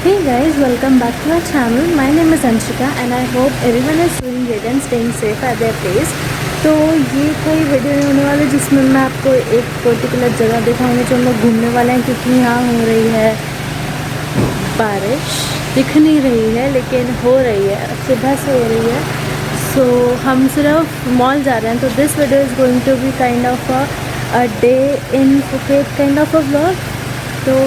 Hey guys, welcome back to our channel. My name is Anshika and I hope everyone is doing great and staying safe at their place. तो ये कोई video नहीं होने वाला जिसमें मैं आपको एक पर्टिकुलर जगह दिखाऊंगी जो हम लोग घूमने वाले हैं, क्योंकि यहाँ हो रही है बारिश। दिख नहीं रही है लेकिन हो रही है, सुबह से हो रही है। सो हम सिर्फ मॉल जा रहे हैं, तो this video is going to be kind of a day in Phuket kind of a vlog. तो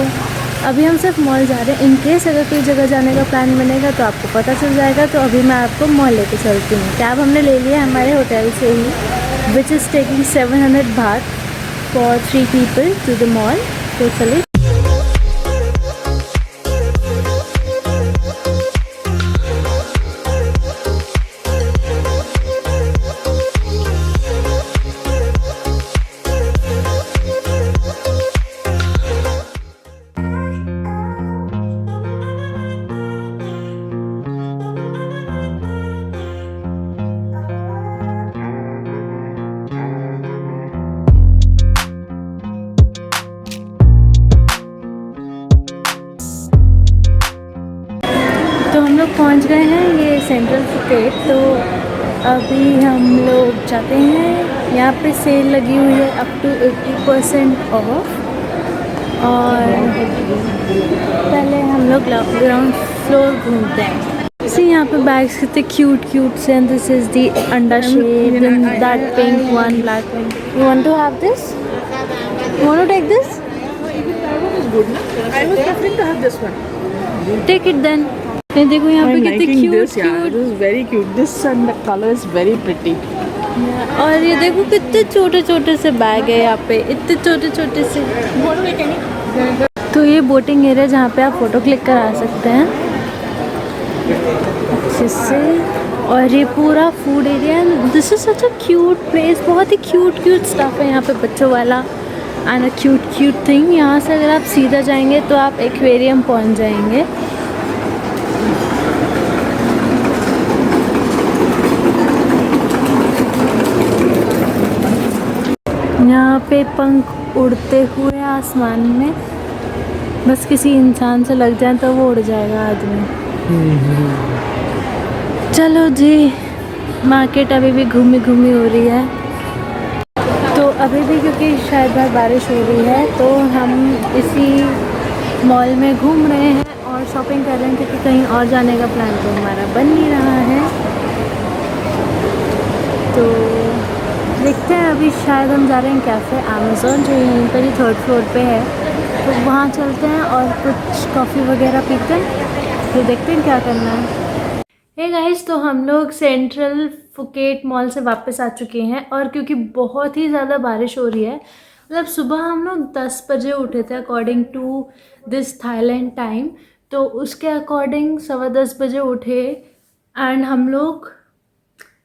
अभी हम सिर्फ मॉल जा रहे हैं। इन केस अगर कोई जगह जाने का प्लान बनेगा तो आपको पता चल जाएगा। तो अभी मैं आपको मॉल लेके चलती हूँ। कैब हमने ले लिया है हमारे होटल से ही, which is taking 700 baht for 3 people to the mall. तो चलिए। तो हम लोग पहुंच गए हैं ये सेंट्रल फुकेट। तो अभी हम लोग जाते हैं। यहाँ पे सेल लगी हुई है अप टू 80% ऑफ। और पहले हम लोग ग्राउंड फ्लोर घूमते हैं। सी यहाँ पे बैग्स कितने क्यूट क्यूट से। एंड दिस इज दी अंडा shape, that pink one, black one. You want to have this? You want to take this? I was preferring to have this one. Take it then. ये देखो यहाँ पे कितने liking cute this, yeah. This is very cute. This and the color is very pretty. और ये देखो कितने छोटे छोटे से बैग है यहाँ पे, इतने छोटे छोटे से। तो ये बोटिंग एरिया जहाँ पे आप फोटो क्लिक करा सकते हैं अच्छे से। और ये पूरा food area. This is such a cute place. बहुत ही क्यूट क्यूट स्टफ है यहाँ पे बच्चों वाला and a cute cute thing. यहाँ से अगर आप सीधा जाएंगे तो आप एक्वेरियम पहुँच जाएंगे। यहाँ पे पंख उड़ते हुए आसमान में, बस किसी इंसान से लग जाए तो वो उड़ जाएगा आदमी। चलो जी, मार्केट अभी भी घूमी घूमी हो रही है। तो अभी भी क्योंकि शायद बाहर बारिश हो रही है तो हम इसी मॉल में घूम रहे हैं और शॉपिंग कर रहे हैं, क्योंकि कहीं और जाने का प्लान तो हमारा बन नहीं रहा है। तो देखते हैं, अभी शायद हम जा रहे हैं कैफ़े अमेज़ॉन जो यहीं पर ही 3rd फ्लोर पे है। तो वहाँ चलते हैं और कुछ कॉफ़ी वगैरह पीते हैं। तो देखते हैं क्या करना है। हे गाइस, तो हम लोग सेंट्रल फुकेट मॉल से वापस आ चुके हैं। और क्योंकि बहुत ही ज़्यादा बारिश हो रही है, मतलब सुबह हम लोग 10 बजे उठे थे according to this Thailand time. तो उसके अकॉर्डिंग 10:15 बजे उठे एंड हम लोग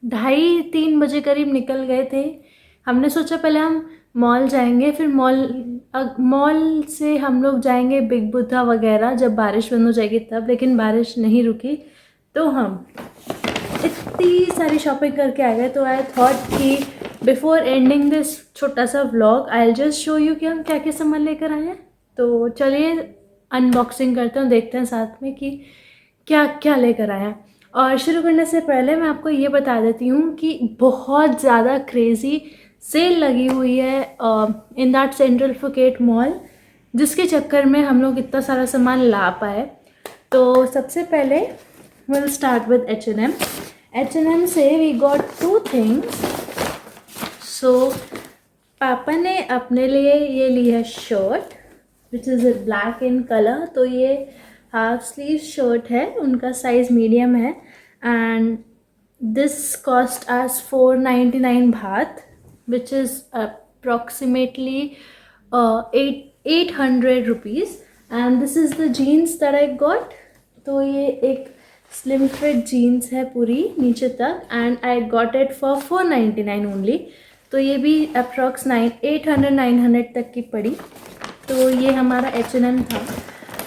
2:30-3 बजे करीब निकल गए थे। हमने सोचा पहले हम मॉल जाएंगे, फिर मॉल से हम लोग जाएंगे बिग बुद्धा वगैरह जब बारिश बंद हो जाएगी तब। लेकिन बारिश नहीं रुकी तो हम इतनी सारी शॉपिंग करके आ गए। तो आई थॉट कि बिफोर एंडिंग दिस छोटा सा vlog I will just show you कि हम क्या क्या सामान लेकर आए हैं। तो चलिए अनबॉक्सिंग करते हैं, देखते हैं साथ में कि क्या क्या लेकर आए हैं। और शुरू करने से पहले मैं आपको ये बता देती हूँ कि बहुत ज़्यादा क्रेज़ी सेल लगी हुई है in that central Phuket mall, जिसके चक्कर में हम लोग इतना सारा सामान ला पाए। तो सबसे पहले will start with H&M। H&M से वी गॉट 2 थिंग्स। सो पापा ने अपने लिए ये ली है shirt which is black in colour. तो ये हाफ स्लीव शर्ट है, उनका साइज़ मीडियम है एंड दिस कॉस्ट एज 499 बात which is approximately 800 rupees. And this is the genes that I got. तो ये एक स्लिम फिट जीन्स है पूरी नीचे तक and I got it for 499 only. तो ये भी अप्रॉक्स 800-900 तक की पड़ी। तो ये हमारा H&M था।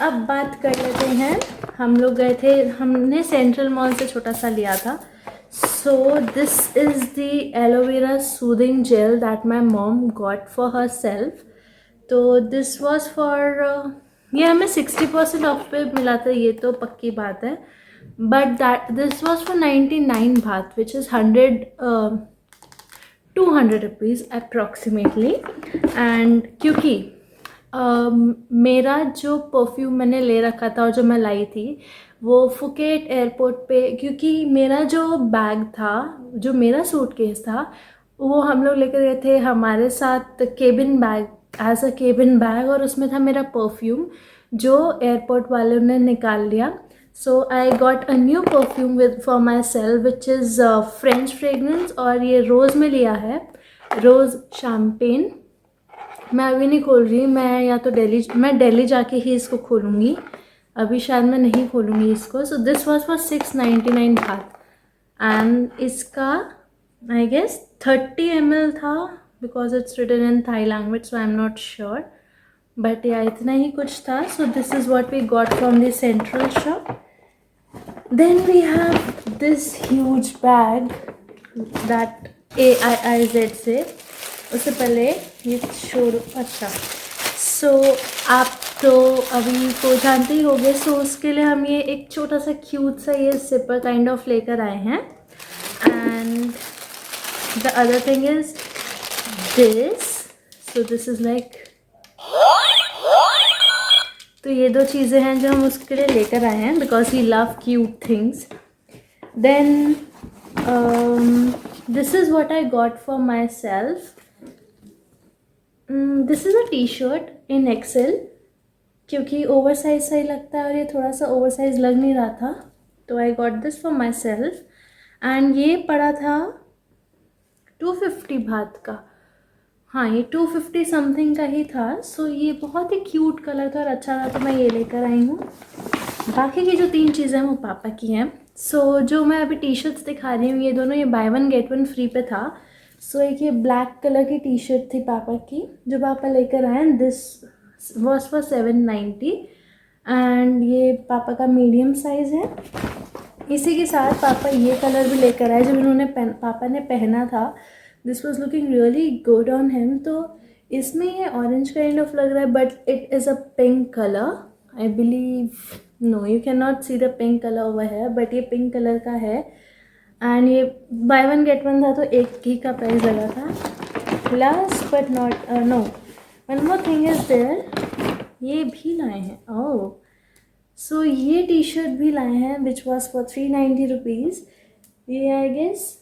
अब बात कर लेते हैं, हम लोग गए थे, हमने सेंट्रल मॉल से छोटा सा लिया था। So this is the aloe vera soothing jail that my mom got for her self. तो दिस वॉज फॉर ये हमें 60% ऑफ पे मिला था, ये तो पक्की बात है. But that this was for 99 बात which is 200 rupees approximately. And क्योंकि मेरा जो परफ्यूम मैंने ले रखा था और जो मैं लाई थी वो फुकेट एयरपोर्ट पे, क्योंकि मेरा जो बैग था, जो मेरा सूटकेस था, वो हम लोग लेकर गए थे हमारे साथ cabin bag, as a cabin bag, और उसमें था मेरा परफ्यूम जो एयरपोर्ट वालों ने निकाल लिया. So I got a new perfume with for my self which is French fragrance, और ये रोज़ में लिया है, रोज़ शैम्पेन. मैं अभी नहीं खोल रही, मैं या तो दिल्ली जाके ही इसको खोलूँगी, अभी शायद मैं नहीं खोलूँगी इसको. So this was for 699 baht. And इसका आई गेस 30 ml था, because it's written in Thai language, so I am not sure, but या इतना ही कुछ था. So this is what we got from the central shop. Then we have this huge bag that AIIZ से. उससे पहले ये अच्छा, सो आप तो अभी तो जानते ही होंगे. सो उसके लिए हम ये एक छोटा सा क्यूट सा ये सिपर काइंड ऑफ लेकर आए हैं. And the other thing is this. So this is like, तो ये दो चीज़ें हैं जो हम उसके लिए लेकर आए हैं because he love cute things. Then this is what I got for my self. This is a T shirt in XL, क्योंकि ओवर साइज सही लगता है और ये थोड़ा सा ओवर साइज लग नहीं रहा था, तो I got this for my self. And ये पड़ा था 250 बात का. हाँ, ये 250 समथिंग का ही था. सो ये बहुत ही क्यूट कलर था और अच्छा था, तो मैं ये लेकर आई हूँ. बाकी की जो 3 चीज़ें हैं वो पापा की हैं. सो जो मैं अभी टी शर्ट्स दिखा रही हूँ, ये दोनों ये बाय 1 गेट 1 फ्री पे था. सो एक ये ब्लैक कलर की टी शर्ट थी पापा की, जो पापा लेकर आए. This was for 790. एंड ये पापा का मीडियम साइज़ है. इसी के साथ पापा ये कलर भी लेकर आए जब इन्होंने पापा ने पहना था. This was looking really good on him. तो इसमें ये ऑरेंज काइंड ऑफ लग रहा है, but it is a pink colour I believe. No, you can not see the pink colour over है, बट ये पिंक कलर का है. एंड ये बाय 1 गेट 1 था, तो एक ही का प्राइस लगा था. Last but not no, one more thing is there, ये भी लाए हैं. ओह, सो ये टी शर्ट भी लाए हैं विच वॉज फॉर 390 रुपीज़. ये आई गेस,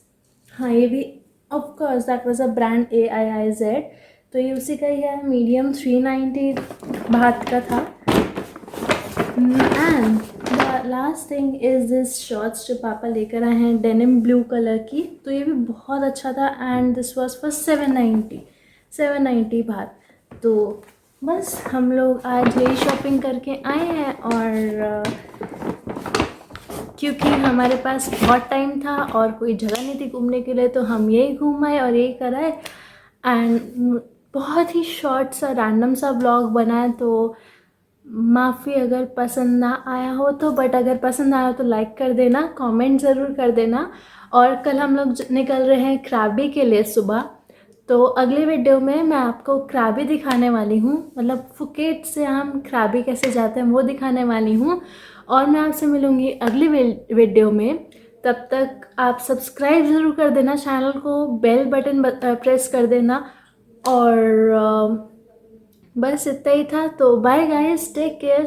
हाँ, ये भी of course that was a brand AIIZ, तो ये उसी का ही है. मीडियम 390 बात का था. And the last thing is this shorts जो पापा लेकर आए हैं डेनिम ब्लू कलर की. तो ये भी बहुत अच्छा था. एंड दिस वॉज फॉर 790 बात. तो बस हम लोग आज यही शॉपिंग करके आए हैं. और क्योंकि हमारे पास बहुत टाइम था और कोई जगह नहीं थी घूमने के लिए, तो हम यही घूम आए और यही कराए. एंड बहुत ही शॉर्ट सा रैंडम सा व्लॉग बनाए, तो माफ़ी अगर पसंद ना आया हो तो. बट अगर पसंद आया हो तो लाइक कर देना, कमेंट ज़रूर कर देना. और कल हम लोग निकल रहे हैं क्राबी के लिए सुबह, तो अगले वीडियो में मैं आपको क्राबी दिखाने वाली हूँ, मतलब फुकेट से हम क्राबी कैसे जाते हैं वो दिखाने वाली हूँ. और मैं आपसे मिलूँगी अगली वीडियो में. तब तक आप सब्सक्राइब ज़रूर कर देना चैनल को, बेल बटन प्रेस कर देना. और बस इतना ही था. तो बाय गाइस, टेक केयर.